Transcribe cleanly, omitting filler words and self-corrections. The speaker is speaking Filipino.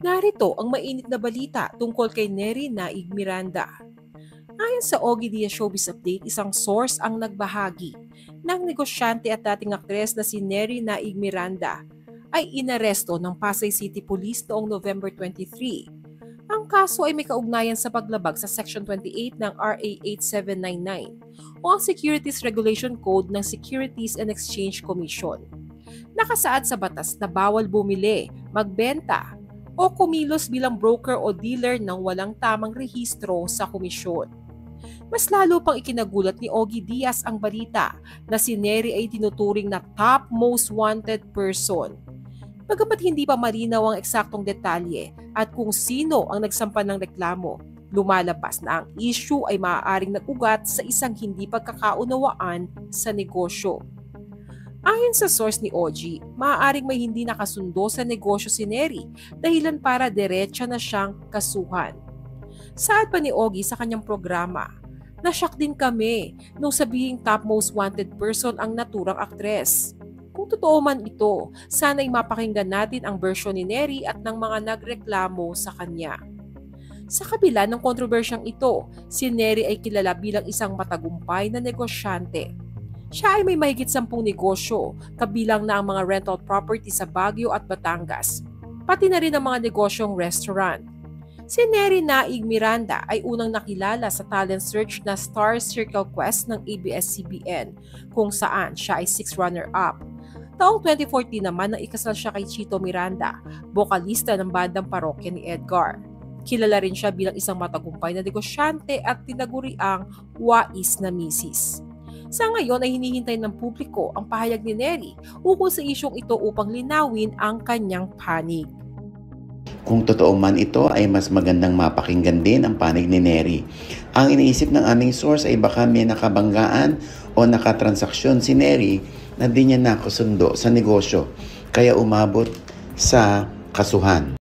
Narito ang mainit na balita tungkol kay Neri Naig Miranda. Ayon sa Ogie Diaz Showbiz Update, isang source ang nagbahagi ng negosyante at dating aktres na si Neri Naig Miranda ay inaresto ng Pasay City Police noong November 23. Ang kaso ay may kaugnayan sa paglabag sa Section 28 ng RA 8799 o ang Securities Regulation Code ng Securities and Exchange Commission. Nakasaad sa batas na bawal bumili, magbenta, o kumilos bilang broker o dealer ng walang tamang rehistro sa komisyon. Mas lalo pang ikinagulat ni Ogie Diaz ang balita na si Neri ay tinuturing na top most wanted person. Bagamat hindi pa malinaw ang eksaktong detalye at kung sino ang nagsampa ng reklamo, lumalabas na ang issue ay maaaring nag-ugat sa isang hindi pagkakaunawaan sa negosyo. Ayon sa source ni Ogie, maaaring may hindi nakasundo sa negosyo si Neri dahilan para diretsa na siyang kasuhan. Saad pa ni Ogie sa kanyang programa, "Nashock din kami nung sabihing top most wanted person ang naturang aktres. Kung totoo man ito, sana'y mapakinggan natin ang version ni Neri at ng mga nagreklamo sa kanya." Sa kabila ng kontrobersyang ito, si Neri ay kilala bilang isang matagumpay na negosyante. Siya ay may mahigit 10 negosyo, kabilang na ang mga rental property sa Baguio at Batangas, pati na rin ang mga negosyong restaurant. Si Neri Naig Miranda ay unang nakilala sa talent search na Star Circle Quest ng ABS-CBN, kung saan siya ay 6 runner-up. Taong 2014 naman nang ikasal siya kay Chito Miranda, bokalista ng bandang Parokya ni Edgar. Kilala rin siya bilang isang matagumpay na negosyante at tinaguriang wais na misis. Sa ngayon ay hinihintay ng publiko ang pahayag ni Neri ukol sa isyong ito upang linawin ang kanyang panig. Kung totoo man ito ay mas magandang mapakinggan din ang panig ni Neri. Ang iniisip ng aming source ay baka may nakabanggaan o nakatransaksyon si Neri na di niya nakasundo sa negosyo kaya umabot sa kasuhan.